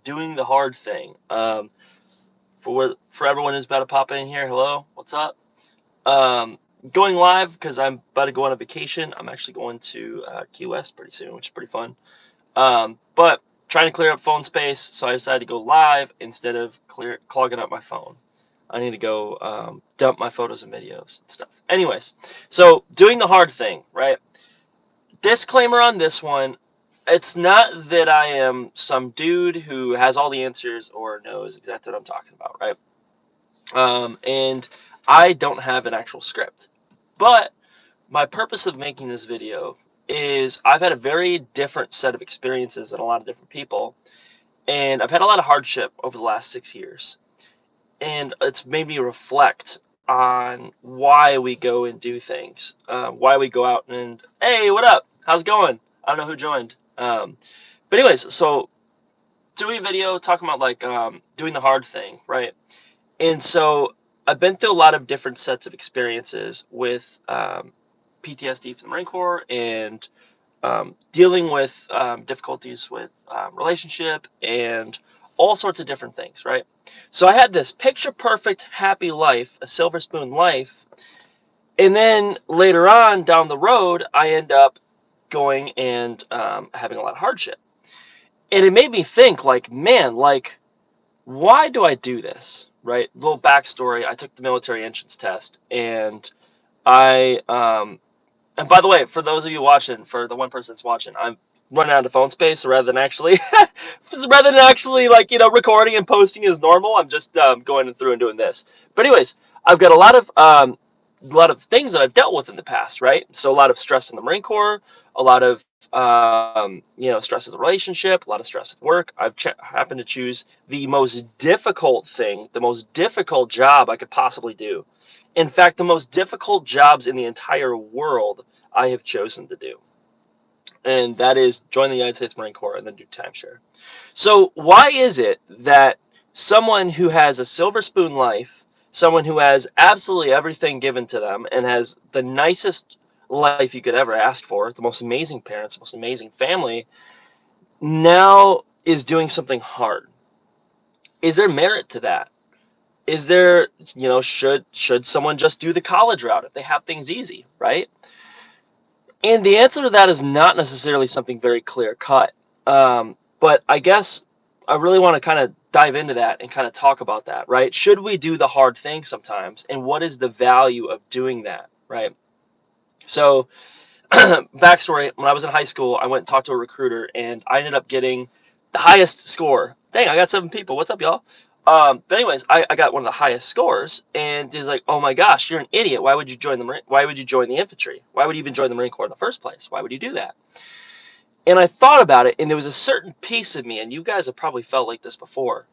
doing the hard thing. For everyone who's about to pop in here, hello, what's up? Um, Going live because I'm about to go on a vacation. I'm actually going to Key West pretty soon, which is pretty fun. But trying to clear up phone space, so I decided to go live instead of clogging up my phone. I need to go dump my photos and videos and stuff. Anyways, so doing the hard thing, right? Disclaimer on this one, it's not that I am some dude who has all the answers or knows exactly what I'm talking about, right? And I don't have an actual script. But my purpose of making this video is I've had a very different set of experiences than a lot of different people, and I've had a lot of hardship over the last 6 years. And it's made me reflect on why we go and do things, why we go out and, hey, what up? How's it going? I don't know who joined. But anyways, so doing a video talking about like doing the hard thing, right? And so I've been through a lot of different sets of experiences with PTSD from the Marine Corps and dealing with difficulties with relationship and all sorts of different things, right? So I had this picture perfect, happy life, a silver spoon life. And then later on down the road, I end up going and having a lot of hardship. And it made me think, like, man, like, why do I do this? Right? Little backstory: I took the military entrance test, and I and by the way, for those of you watching, for the one person that's watching, I'm running out of phone space. So rather than actually like recording and posting as normal, I'm just going through and doing this. But anyways, I've got a lot of things that I've dealt with in the past, right? So a lot of stress in the Marine Corps, a lot of stress in the relationship, a lot of stress at work. I've happened to choose the most difficult thing, the most difficult job I could possibly do. In fact, the most difficult jobs in the entire world I have chosen to do, and that is join the United States Marine Corps and then do timeshare. So why is it that someone who has a silver spoon life, someone who has absolutely everything given to them and has the nicest life you could ever ask for, the most amazing parents, the most amazing family, now is doing something hard? Is there merit to that? Is there, should someone just do the college route if they have things easy, right? And the answer to that is not necessarily something very clear cut. But I guess I really want to kind of dive into that and kind of talk about that, right? Should we do the hard thing sometimes? And what is the value of doing that, right? So, backstory: when I was in high school, I went and talked to a recruiter, and I ended up getting the highest score. Dang, I got 7 people. What's up, y'all? But anyways, I got one of the highest scores, and he's like, "Oh my gosh, you're an idiot. Why would you join Why would you join the infantry? Why would you even join the Marine Corps in the first place? Why would you do that?" And I thought about it, and there was a certain piece of me, and you guys have probably felt like this before,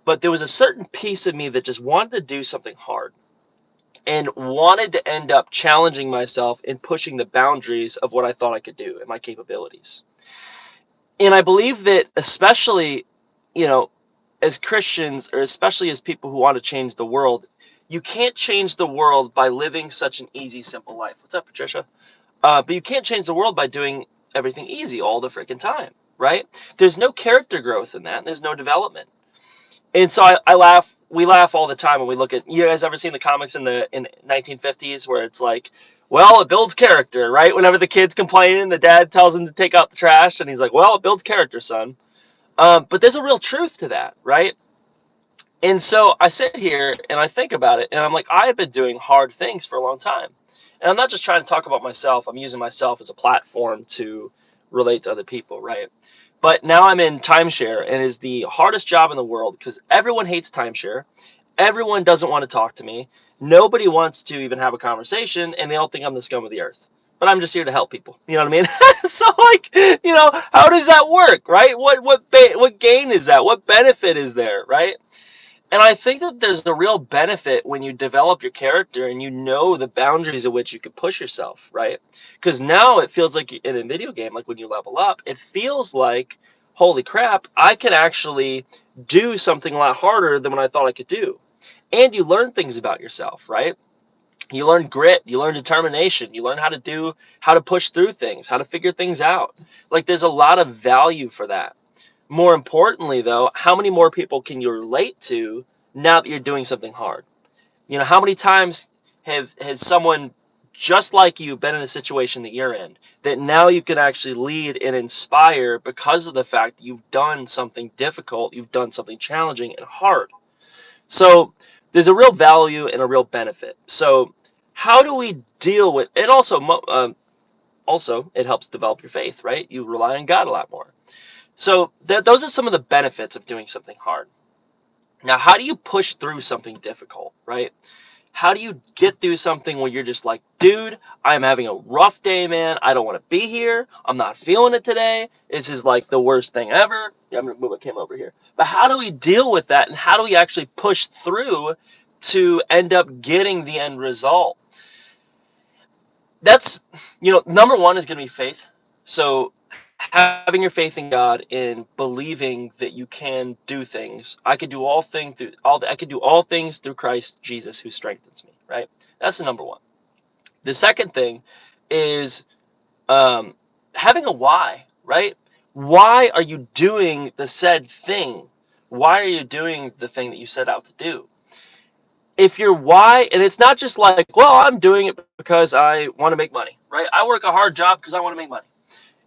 but there was a certain piece of me that just wanted to do something hard and wanted to end up challenging myself and pushing the boundaries of what I thought I could do and my capabilities. And I believe that, especially, you know, as Christians, or especially as people who want to change the world, you can't change the world by living such an easy, simple life. What's up, Patricia? But you can't change the world by doing everything easy all the freaking time, right? There's no character growth in that. There's no development. And so I laugh. We laugh all the time when we look at. You guys ever seen the comics in 1950s where it's like, well, it builds character, right? Whenever the kid's complaining, the dad tells him to take out the trash, and he's like, well, it builds character, son. But there's a real truth to that, right? And so I sit here and I think about it, and I'm like, I have been doing hard things for a long time. And I'm not just trying to talk about myself. I'm using myself as a platform to relate to other people, right? But now I'm in timeshare, and it is the hardest job in the world because everyone hates timeshare. Everyone doesn't want to talk to me. Nobody wants to even have a conversation, and they all think I'm the scum of the earth. But I'm just here to help people. You know what I mean? So, like, how does that work, right? What gain is that? What benefit is there, right? And I think that there's a real benefit when you develop your character and you know the boundaries at which you can push yourself, right? Because now it feels like in a video game, like when you level up, it feels like, holy crap, I can actually do something a lot harder than what I thought I could do. And you learn things about yourself, right? You learn grit, you learn determination, you learn how to push through things, how to figure things out. Like, there's a lot of value for that. More importantly, though, how many more people can you relate to now that you're doing something hard? You know, how many times has someone just like you been in a situation that you're in that now you can actually lead and inspire because of the fact that you've done something difficult, you've done something challenging and hard. So there's a real value and a real benefit. So how do we deal with it? Also it helps develop your faith, right? You rely on God a lot more. So those are some of the benefits of doing something hard. Now, how do you push through something difficult, right? How do you get through something when you're just like, dude, I'm having a rough day, man. I don't want to be here. I'm not feeling it today. This is like the worst thing ever. Yeah, I'm going to move my camera over here. But how do we deal with that? And how do we actually push through to end up getting the end result? That's, number one is going to be faith. So having your faith in God and believing that you can do things. I can do all things through Christ Jesus who strengthens me, right? That's the number one. The second thing is having a why, right? Why are you doing the said thing? Why are you doing the thing that you set out to do? If your why, and it's not just like, well, I'm doing it because I want to make money, right? I work a hard job because I want to make money.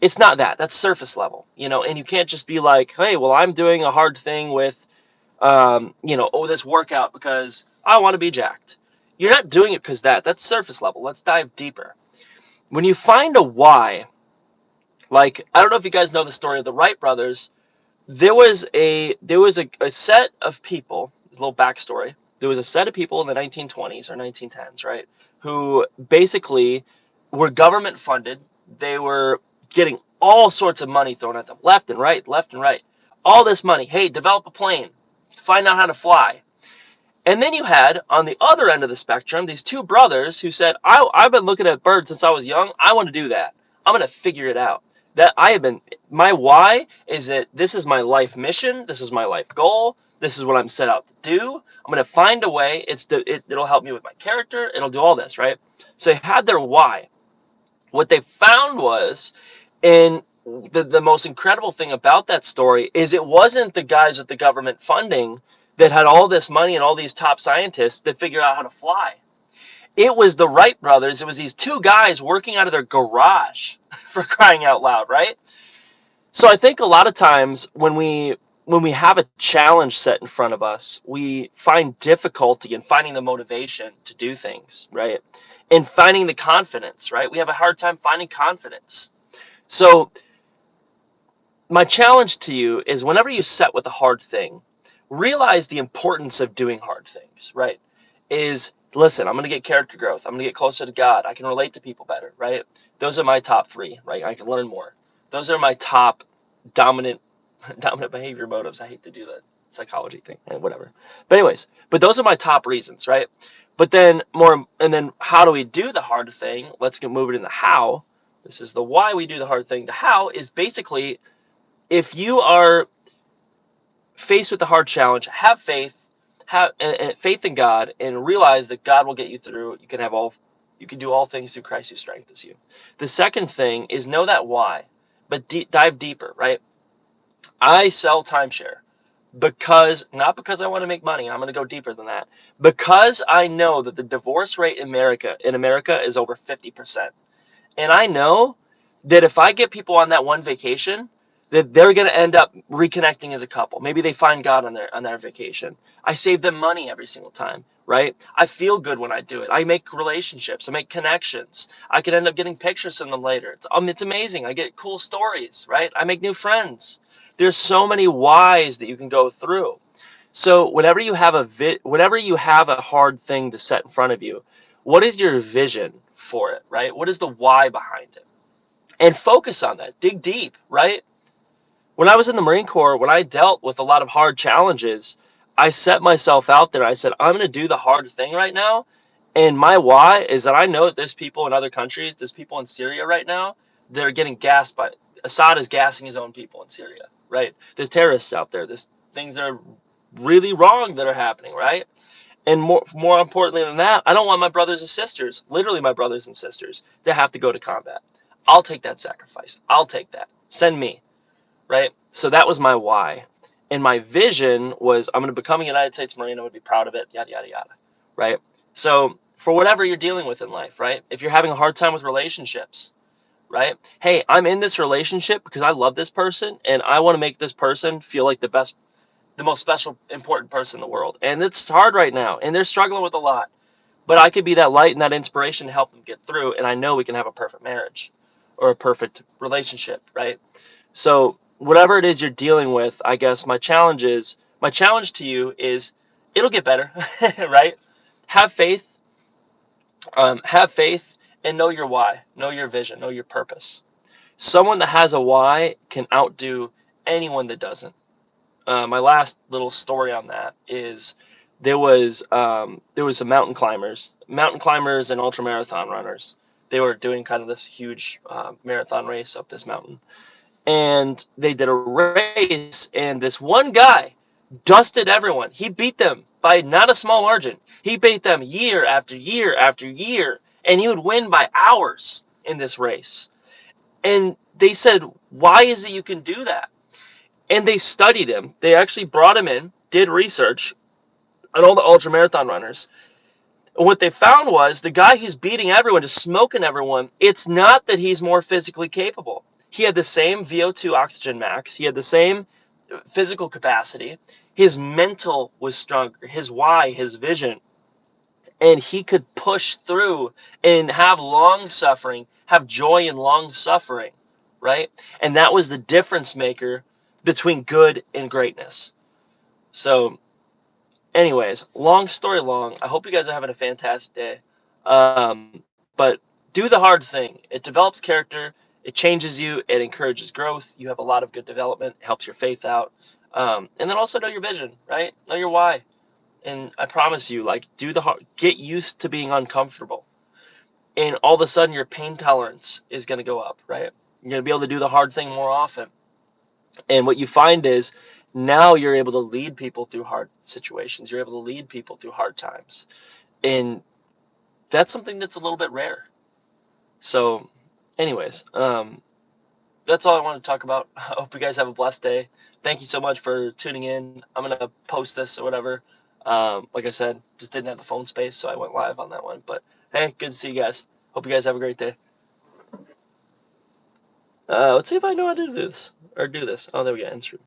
It's not that. That's surface level, and you can't just be like, hey, well, I'm doing a hard thing with, this workout because I want to be jacked. You're not doing it because that's surface level. Let's dive deeper. When you find a why, like, I don't know if you guys know the story of the Wright brothers. There was a set of people, a little backstory. There was a set of people in the 1920s or 1910s, right, who basically were government funded. They were getting all sorts of money thrown at them, left and right, left and right. All this money. Hey, develop a plane, find out how to fly. And then you had on the other end of the spectrum these two brothers who said, I've been looking at birds since I was young. I want to do that. I'm going to figure it out. My why is that this is my life mission. This is my life goal. This is what I'm set out to do. I'm going to find a way. It'll help me with my character. It'll do all this, right? So they had their why. What they found was, and the most incredible thing about that story is it wasn't the guys with the government funding that had all this money and all these top scientists that figured out how to fly. It was the Wright brothers. It was these two guys working out of their garage, for crying out loud, right? So I think a lot of times when we have a challenge set in front of us, we find difficulty in finding the motivation to do things, right? And finding the confidence, right? We have a hard time finding confidence. So my challenge to you is whenever you set with a hard thing, realize the importance of doing hard things, right? Listen, I'm going to get character growth. I'm going to get closer to God. I can relate to people better, right? Those are my top three, right? I can learn more. Those are my top dominant behavior motives. I hate to do the psychology thing and whatever. But those are my top reasons, right? And then how do we do the hard thing? Let's move it into how. This is the why we do the hard thing. The how is basically, if you are faced with a hard challenge, have faith, have faith in God, and realize that God will get you through. You can do all things through Christ who strengthens you. The second thing is know that why, but dive deeper, right? I sell timeshare not because I want to make money. I'm going to go deeper than that. Because I know that the divorce rate in America is over 50%. And I know that if I get people on that one vacation, that they're going to end up reconnecting as a couple. Maybe they find God on their vacation. I save them money every single time, right? I feel good when I do it. I make relationships. I make connections. I could end up getting pictures from them later. It's amazing. I get cool stories, right? I make new friends. There's so many whys that you can go through. So whenever you have a hard thing to set in front of you, what is your vision for it, right? What is the why behind it? And focus on that. Dig deep, right? When I was in the Marine Corps, when I dealt with a lot of hard challenges, I set myself out there. I said, I'm going to do the hard thing right now. And my why is that I know that there's people in other countries, there's people in Syria right now that are getting gassed by Assad is gassing his own people in Syria, right? There's terrorists out there. There's things that are really wrong that are happening, right? And more importantly than that, I don't want my brothers and sisters, literally my brothers and sisters, to have to go to combat. I'll take that sacrifice. I'll take that. Send me, right? So that was my why. And my vision was I'm going to become a United States Marine. I'm going to be proud of it, yada, yada, yada. Right. So for whatever you're dealing with in life, right? If you're having a hard time with relationships, right? Hey, I'm in this relationship because I love this person and I want to make this person feel like the best, the most special, important person in the world. And it's hard right now and they're struggling with a lot. But I could be that light and that inspiration to help them get through. And I know we can have a perfect marriage or a perfect relationship, right? So whatever it is you're dealing with, I guess my challenge to you is it'll get better, right? Have faith, have faith, and know your why, know your vision, know your purpose. Someone that has a why can outdo anyone that doesn't. My last little story on that is there was some mountain climbers and ultra marathon runners. They were doing kind of this huge marathon race up this mountain, and they did a race, and this one guy dusted everyone. He beat them by not a small margin. He beat them year after year after year, and he would win by hours in this race. And they said, "Why is it you can do that?" And they studied him. They actually brought him in, did research on all the ultra marathon runners. And what they found was the guy who's beating everyone, just smoking everyone, it's not that he's more physically capable. He had the same VO2 oxygen max, he had the same physical capacity. His mental was stronger, his why, his vision, and he could push through and have long suffering, have joy in long suffering, right? And that was the difference maker between good and greatness. So, anyways, long story long, I hope you guys are having a fantastic day. But do the hard thing. It develops character, it changes you, it encourages growth. You have a lot of good development, helps your faith out. And then also know your vision, right? Know your why. And I promise you, like, do the hard, get used to being uncomfortable. And all of a sudden, your pain tolerance is going to go up, right? You're going to be able to do the hard thing more often. And what you find is now you're able to lead people through hard situations. You're able to lead people through hard times. And that's something that's a little bit rare. So, anyways, that's all I want to talk about. I hope you guys have a blessed day. Thank you so much for tuning in. I'm going to post this or whatever. Like I said, just didn't have the phone space, so I went live on that one. But hey, good to see you guys. Hope you guys have a great day. Let's see if I know how to do this. Or do this. Oh, there we go. Answer.